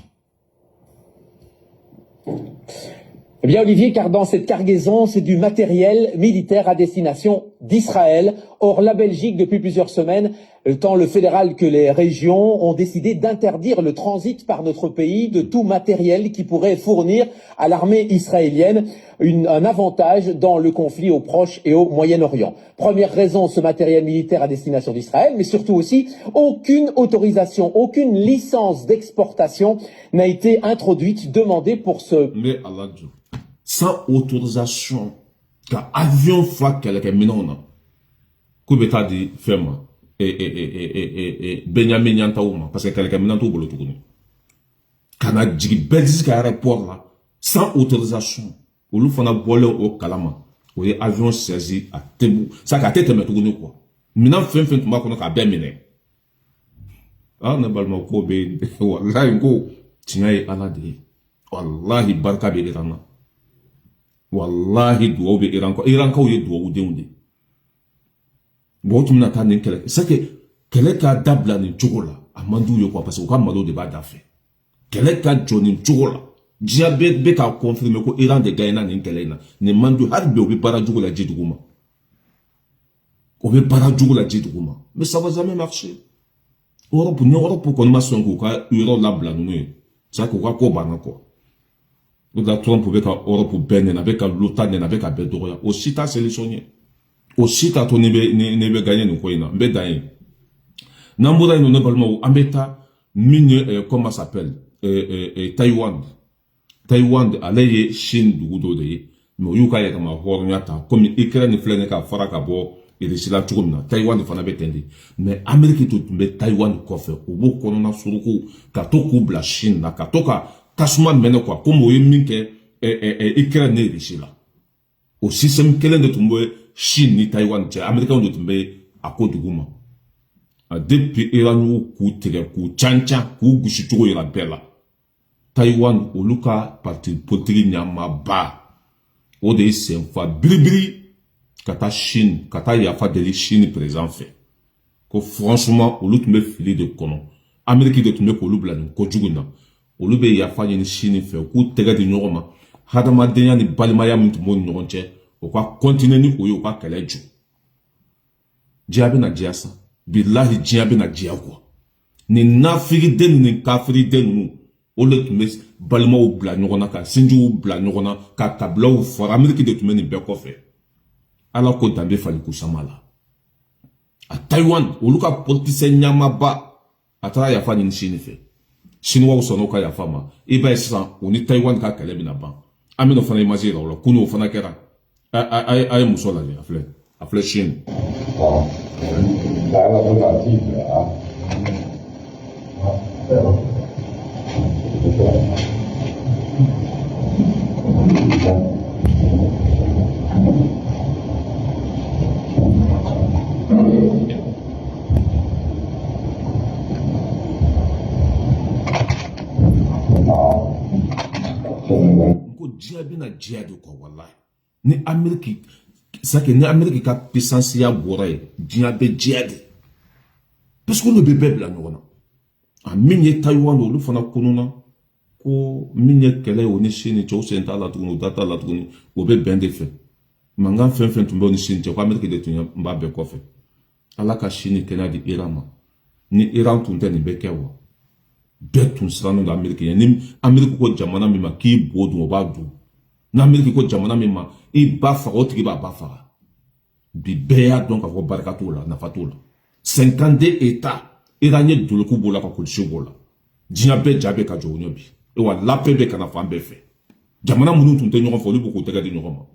Eh bien, Olivier, car dans cette cargaison, c'est du matériel militaire à destination d'Israël. Or, la Belgique, depuis plusieurs semaines, tant le fédéral que les régions ont décidé d'interdire le transit par notre pays de tout matériel qui pourrait fournir à l'armée israélienne un avantage dans le conflit au Proche et au Moyen-Orient. Première raison, ce matériel militaire à destination d'Israël, mais surtout aussi, aucune autorisation, aucune licence d'exportation n'a été introduite, demandée pour ce... Mais Allah, sans autorisation, car avion fois quelqu'un minona, Koubeta dit ferme, Benjamin Yantaouma, parce que quelqu'un minanto bolo tourné. Canada, Belgique aéroport là, sans autorisation, ou l'on fait un vol au Kalama, ou les avions saisis à Tebou, ça qu'a tête me tourner quoi. Maintenant, fin, tu m'as connu qu'à bien mener. Ah, n'a pas le mot Kobe, Wallahi, go, tiens, aladi, Wallahi, barka be irana. Wallahi, doua be Iran ko ye doua ou deunde. Bon, tu m'as entendu qu'elle, c'est que, quel est ka dabla ni chocolat, à mandou yo quoi, parce que, comme malo de bas d'affaires. Quel est ka johnny chocolat? Diabète be ka confirmer ko Iran de gaïna ni kelena, ni mandou harbe ou be para chocolat jidgouma. Ou be para chocolat jidgouma. Mais ça va jamais marcher. Europe, qu'on m'a son quoi, Euro la blanoué. Ça quoi, quoi, bana quoi. Donc, la Trump avec Europe Ben, avec l'OTAN, avec Bedoya. Aussi, t'as sélectionné. Aussi, t'as ton nebe gagné, nous, quoi, mais d'ailleurs. Namboura, nous, normalement, Ambeta, mine, comment ça s'appelle, Taïwan. Taïwan, allez, Chine, du Goudo, mais Yuka, y'a ma hornyata, comme Ukraine, Fleneka, Farakabo, et les Sila Tourna, Taïwan, Fanabe Tendi. Mais Amérique, tout, mais Taïwan, coffre, au beau, qu'on a sur le coup, Katoku, la Chine, la Katoka, Kasuma mène quoi, comme oui, minke, Ukraine n'est riche là. Au système qu'elle est de tomber, Chine ni Taïwan, Américain de tomber à Côte de Gouma. Depuis Iran ou Koutere, Kou Tchancha, Kou Gouchitou et la Bella. Taïwan, au Luka, parti Potri Nyama Ba. Au de Senfa, Bribri, Kata Chine, Kata Yafa de Chine présent fait. Que franchement, au Luka me filet de Konon. Amérique de tomber pour l'oubla, Kojuguna. Olube ya fanya ni Chine fe ku tega di nyoma hadama denya ni balimaya muntu mo nyonche o kwa continue ni oyo kwa kaleju jiabe na jiasa billahi jiabe na jiagwa ni nafiri den ni kafiri den ole tume balima o bla nyona ka sinju o bla nyona ka tabla o for Amerique de tume ni be ko fe ala ko dambe fali ku samala a Taiwan oluka politicien nyama ba atara ya fanya ni Chine fe Chinois sont au Yafama, et ben ça, on est Taïwan qui a calé binaban. Amen, on fait l'imaginer, on a on fait la guerre. Aïe, moussola, à flèche Chine. Ko diya bina diya de quoi wallahi. Ni Amérique ça que ni Amérique ka puissance ya bora ye diya be diya de. Parce que le bébé bla nyona. A minye Taiwan lu fana kununa ko minye kele oni Chine cho senta la tunu data la tunu o be ben de fait. Manga fen tumbe oni Chine ko Amérique de tunya mba be ko fait. Ala ka Chine kena di Iran ma. Ni Iran tunte ni be kewa. Bɛɛ tun siranno da Amérique ye ni Amérique ko jamana min ma k'i bo dun o b'a dun n'Amérique ko jamana min ma i ba faga o tigi b'a ba faga bi bɛɛ y'a dɔn k'a fɔ barika t'o la nafa t'o la 52 États iranien doloku b'o la ka policier b'o la diɲɛ bɛɛ ja bɛ ka jɔ o ɲɛ bi wa lapɛ bɛ kana fan bɛɛ fɛ jamana minnu tun tɛ ɲɔgɔn fɛ olu b'u k'u tɛgɛ di ɲɔgɔn ma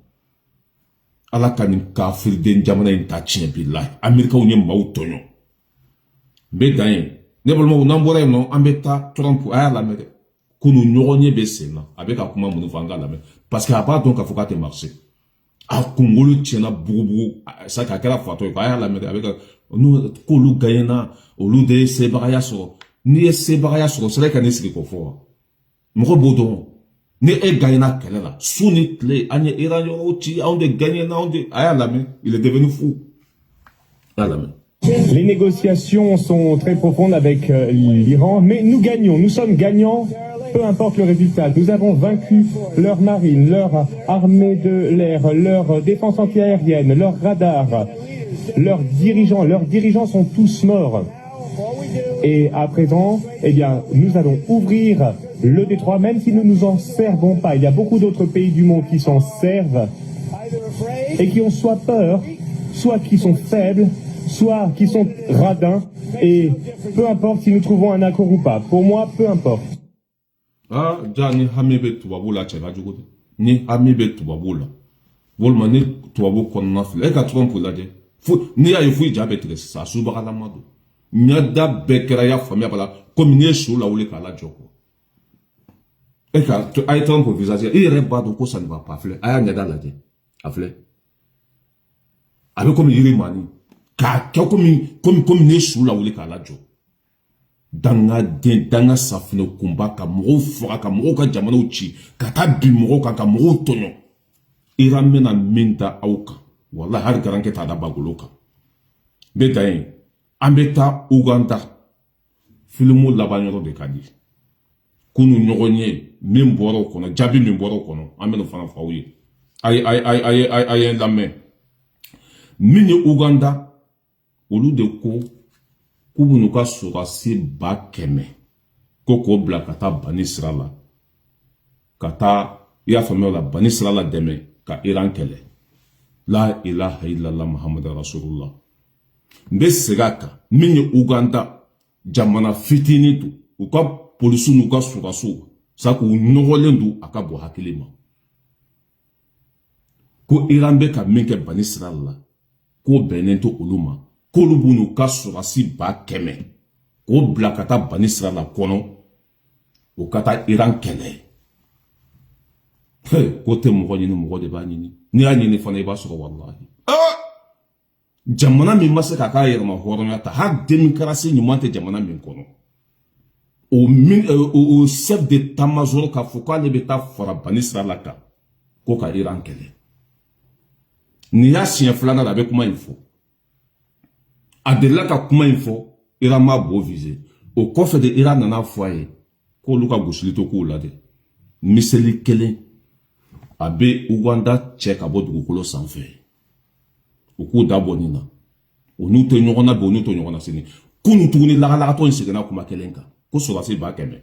ala ka nin kafiriden jamana in ta tiɲɛ bilahi Américains ye maaw tɔɲɔ n bɛ dan ye ne balimaw n'an bɔra yen nɔ an bɛ taa Trump a y'a lamɛn dɛ kunu ɲɔgɔn ye bɛ sen na a bɛ ka kuma minnu fɔ an k'a lamɛn parce que a b'a dɔn k'a fɔ k'a tɛ marcher a kunkolo tiɲɛna bugubugu sa k'a kɛra fatɔ ye a y'a lamɛn dɛ a bɛ ka k'olu gagnena olu de ye sebagaya sɔrɔ n'i ye sebagaya sɔrɔ sera ka ne sigi k'o fɔ wa mɔgɔ b'o dɔn ni e gagnena kɛlɛ la su ni tile an ye Iraniens ci anw de gagnena anw de a y'a lamɛn il est devenu fou a y'a lamɛn. Les négociations sont très profondes avec l'Iran, mais nous gagnons, nous sommes gagnants, peu importe le résultat. Nous avons vaincu leur marine, leur armée de l'air, leur défense antiaérienne, leur radar, leurs dirigeants sont tous morts. Et à présent, eh bien, nous allons ouvrir le détroit, même si nous ne nous en servons pas. Il y a beaucoup d'autres pays du monde qui s'en servent et qui ont soit peur, soit qui sont faibles, soit qui sont radins, et peu importe si nous trouvons un accord ou pas. Pour moi, peu importe. Ah, Jani Hamibe Tuabula Chelajugo, ni Hamibe Tuabula. Volmani Tuabu Konafil, Eka Trump Lade, ni a fui diabetes, sa Subaramado. Nyada Bekeraya Famia Bala, comme sur la Ouleka la Joko. Eka, tu as Trump au visage, il rebado ko ça ne va pas faire. Aya Nyada Lade, a fait. Avec comme il est mani. Comme ne sous la ouli kala jo danga safino kumba ka mo fora ka mo ka jamano chi ka ta bi mo ka mo tonyo iramena minta auka wala har garanke ta da bagoloka be gain ambeta Uganda filmu labanyo de kadi kunu nyogonye memboro kono jabi memboro kono ameno fana fawye ay la main mini Uganda olu de ko kubunu ka surasi ba kɛmɛ ko bla kata bani sira la kata ya faamuya la bani sira la dɛmɛ ka Iran kɛlɛ la ilaha illallah Muhammad rasulullah n bɛ segin a kan min ye Uganda jamana fitinin to u ka polisiw n'u ka surasiw sa k'u nɔgɔlen don a ka bɔ hakili ma ko Iran bɛ ka min kɛ bani sira la ko bɛnnen to olu ma k'olu b'u ka surasi ba kɛmɛ k'o bila ka taa bani sira la kɔnɔ o ka taa Iran kɛlɛ ko tɛ mɔgɔ ɲini mɔgɔ de b'a ɲini n'i y'a ɲini fana i b'a sɔrɔ wallahi jamana min ma se k'a k'a yɛrɛma hɔrɔnya ta hali démocratie ɲuman tɛ jamana min kɔnɔ o chef d'état-major k'a fɔ k'ale bɛ taa fara bani sira la kan ko ka Iran kɛlɛ n'i y'a siɲɛ filanan la a bɛ kuma in fɔ a delila ka kuma in fɔ Iran ma bo visé o kɔfɛ de Iran nana fɔ a ye k'olu ka gosili to k'o la dɛ miseli kelen a bɛ Uganda cɛ ka bɔ dugukolo sanfɛ u k'u da bɔ nin na u n'u tɛ ɲɔgɔn na bi u n'u tɛ ɲɔgɔn na sini kunu tuguni lagalagatɔ in seginna kuma kelen kan ko sɔrɔsi ba kɛmɛ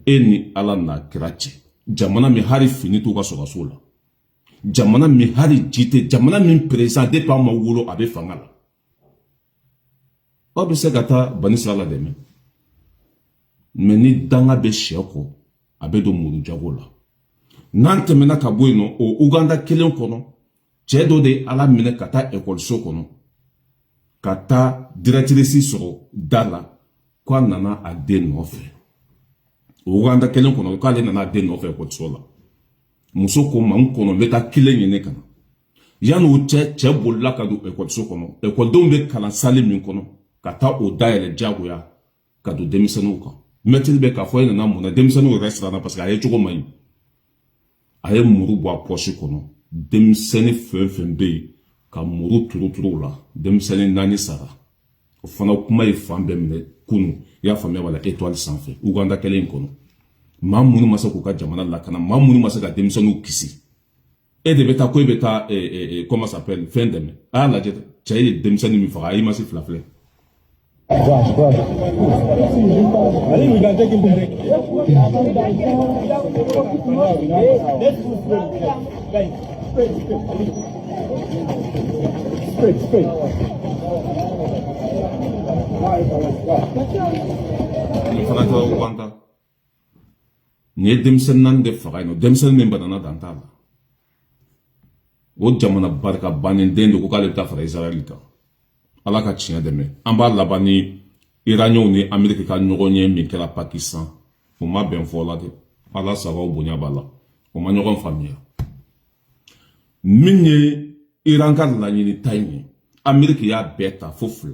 e ni Ala n'a kira cɛ jamana min hali fini t'u ka sɔrɔsiw la jamana min hali jite jamana min président depuis an ma wolo a bɛ fanga la aw bɛ se ka taa bani sira la dɛmɛ mais ni danga bɛ sɛ kɔ a bɛ don muru jago la n'an tɛmɛna ka bɔ yen nɔ o Uganda kelen kɔnɔ cɛ dɔ de Ala minɛ ka taa ekɔliso kɔnɔ ka taa directrice sɔrɔ da la k'a nana a den nɔfɛ o Uganda kelen kɔnɔ k'ale nana a den nɔfɛ ekɔliso la muso ko ma n kɔnɔ n bɛ taa kelen ɲini ka na yanni o cɛ bolila ka don ekɔliso kɔnɔ ekɔlidenw bɛ kalan sali min kɔnɔ ka taa o dayɛlɛ diyagoya ka don denmisɛnninw kan Mettez le café et n'a mon demsano restaurant parce qu'il y a toujours maï. Aye mourou bois poche kono. Demsane fe ka mourou turu la. Demsane nani sara. Au fana kuma fan bemne kunu. Ya famille wala étoile sans fait. Ouganda kelen kono. Ma mourou masa kuka jamana la kana. Ma mourou masa ka demsano kisi. Et de beta quoi beta comment ça s'appelle fin de ah la jet chay demsane mi fera imasi flafle. Allez, nous gardons qu'il ni demsen nan de fera no demsen ne banana dantala o jamana barka banen dendo ko kale ta fera israelita ala ka tiɲɛ dɛmɛ an b'a laban ni iranɲɛw ni ameriki ka ɲɔgɔn ye min kɛra pakistan o ma bɛn fɔ la dɛ ala sagaw bonya b'a la o ma ɲɔgɔn faamuya min ye iran ka laɲini ta ye ameriki y'a bɛɛ ta fo 2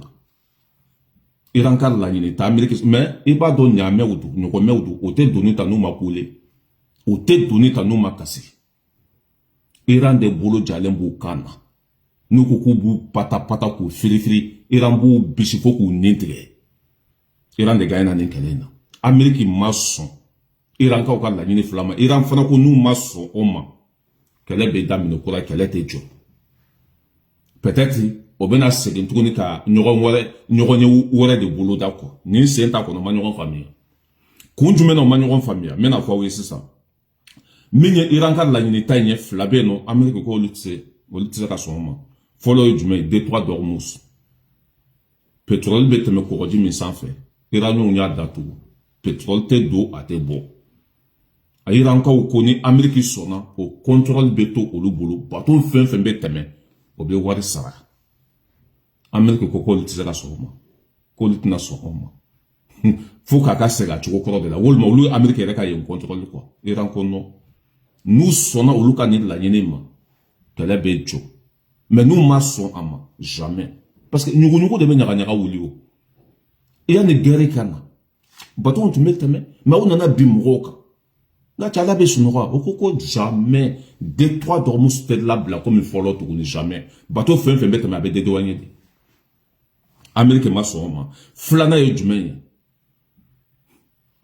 iran ka laɲini ta ameriki mais i b'a dɔn ɲaamɛw do ɲɔgɔnmɛw do o tɛ doni ta n'u ma kule o tɛ doni ta n'u ma kasi iran de bolo jalen b'u kan na n'u ko k'u b'u pata k'u firifiri iran b'u bisi fo k'u nin tigɛ iran de gagne na nin kɛlɛ in na ameriki ma sɔn iran kaw ka laɲini fila ma iran fana ko n'u ma sɔn o ma kɛlɛ bɛ daminɛ kura kɛlɛ tɛ jɔ peut-être o bɛna segin tuguni ka ɲɔgɔn wɛrɛ de bolo da kɔ nin sen ta kɔnɔ ma ɲɔgɔn faamuya kun jumɛn na o ma ɲɔgɔn faamuya n bɛna fɔ aw ye sisan min ye iran ka laɲini ta in ye 2 bɛ yen nɔ ameriki ko olu tɛ se ka sɔn o ma fɔlɔ ye jumɛn ye Détroit d'Ormuz pétrole bɛ tɛmɛ kɔgɔji min sanfɛ iranɲɛw y'a datugu pétrole tɛ don a tɛ bɔ a irankaw ko ni ameriki sɔnna o contrôle bɛ to olu bolo bateau fɛn fɛn bɛ tɛmɛ o bɛ wari sara ameriki ko k'olu tɛ se ka sɔn o ma k'olu tɛna sɔn o ma fo k'a ka segin a cogo kɔrɔ de la walima olu ameriki yɛrɛ ka yen contrôle quoi iran ko non n'u sɔnna olu ka nin laɲini ma kɛlɛ bɛ jɔ mais n'u ma sɔn a ma jamais parce que ɲuguɲugu de bɛ ɲagaɲaga wuli o i y'a ni gɛrɛ ka na bateau tun bɛ tɛmɛ mais u nana bin mɔgɔw kan nka cɛ ala bɛ sunɔgɔ o ko jamais Détroit d'Ormuz tɛ labila komi fɔlɔ tuguni jamais bateau fɛn fɛn bɛ tɛmɛ a bɛ dédouaner de ameriki ma sɔn o ma filanan ye jumɛn ye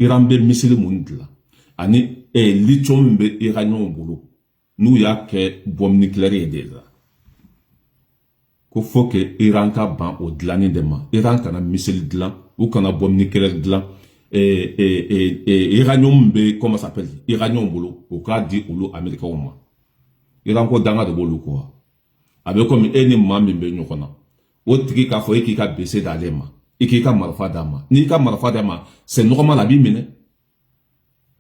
iran bɛ misili mun dilan ani lithium min bɛ iranɲɛw bolo n'u y'a kɛ bombe nucléaire ye de la ko faut que iran ka ban o dilanni de ma iran kana missile dilan ou kana bombe nucléaire dilan iranɲɛw bɛ comment ça s'appelle iranɲɛw bolo o k'a di olu américains ma iran ko danga de b'olu ko a bɛ komi e ni maa min bɛ ɲɔgɔn na o tigi k'a fɔ e k'i ka bese d'ale ma i k'i ka marifa d'a ma n'i ka marifa d'a ma c'est normal a b'i minɛ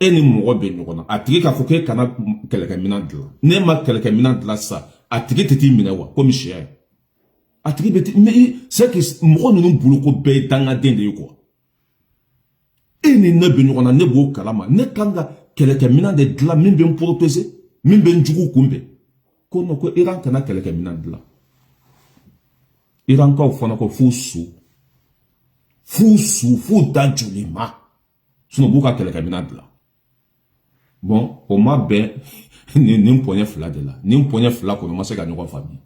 e ni mɔgɔ bɛ ɲɔgɔn na a tigi k'a fɔ k'e kana kɛlɛkɛminɛn dilan ne ma kɛlɛkɛminɛn dilan sisan a tigi tɛ t'i minɛ wa komi sɛ ye a tigi bɛ mais c'est que mɔgɔ ninnu bolo ko bɛɛ ye dangaden de ye quoi e ni ne bɛ ɲɔgɔn na ne b'o kalama ne kan ka kɛlɛkɛminɛn de dilan min bɛ n protéger min bɛ n jugu kunbɛn ko non ko iran kana kɛlɛkɛminɛn dilan iran kaw fana ko f'u da joli ma sinon b'u ka kɛlɛkɛminɛn dilan bon o ma bɛn nin poɲɛ 2 de la nin poɲɛ 2 kɔnɔ ma se ka ɲɔgɔn faamuya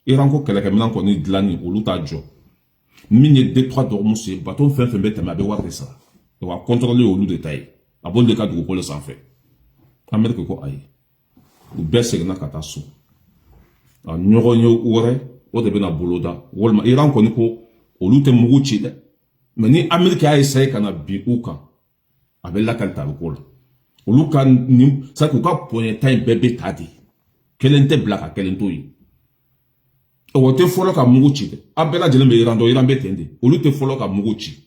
iran ko kɛlɛkɛminɛn kɔni dilanni olu t'a jɔ min ye Détroit d'Ormuz ye bateau fɛn fɛn bɛ tɛmɛ a bɛ wari de sara wa contrôler olu de ta ye a b'olu de ka dugukolo sanfɛ ameriki ko ayi u bɛɛ seginna ka taa so a ɲɔgɔn ye wɛrɛ o de bɛna boloda walima iran kɔni ko olu tɛ mugu ci dɛ mais ni ameriki y'a essayer ka na bin u kan a bɛ lakali ta a bɛ k'o la olu ka nin c'est que u ka poɲɛ ta in bɛɛ bɛ ta de kelen tɛ bila ka kelen to yen o tɛ fɔlɔ ka mugu ci dɛ a bɛɛ lajɛlen bɛ iran dɔn iran bɛ ten de olu tɛ fɔlɔ ka mugu ci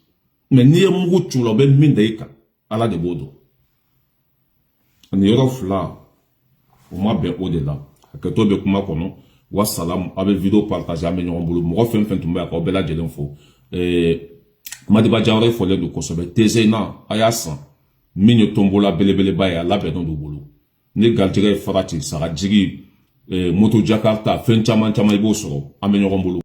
mais n'i ye mugu ci o la o bɛ min da i kan ala de b'o dɔn nin yɔrɔ 2 o ma bɛn o de la hakɛto bɛ kuma kɔnɔ wasalamu a bɛ video partager an bɛ ɲɔgɔn bolo mɔgɔ fɛn fɛn tun bɛ yan k'aw bɛɛ lajɛlen fo Madiba Jawara fɔlen don kosɛbɛ TZ na a y'a san min ye tombola belebeleba ye a labɛnnen d'u bolo ni garijɛgɛ ye farati sagajigi moto jakarta fɛn caman caman i b'o sɔrɔ an bɛ ɲɔgɔn bolo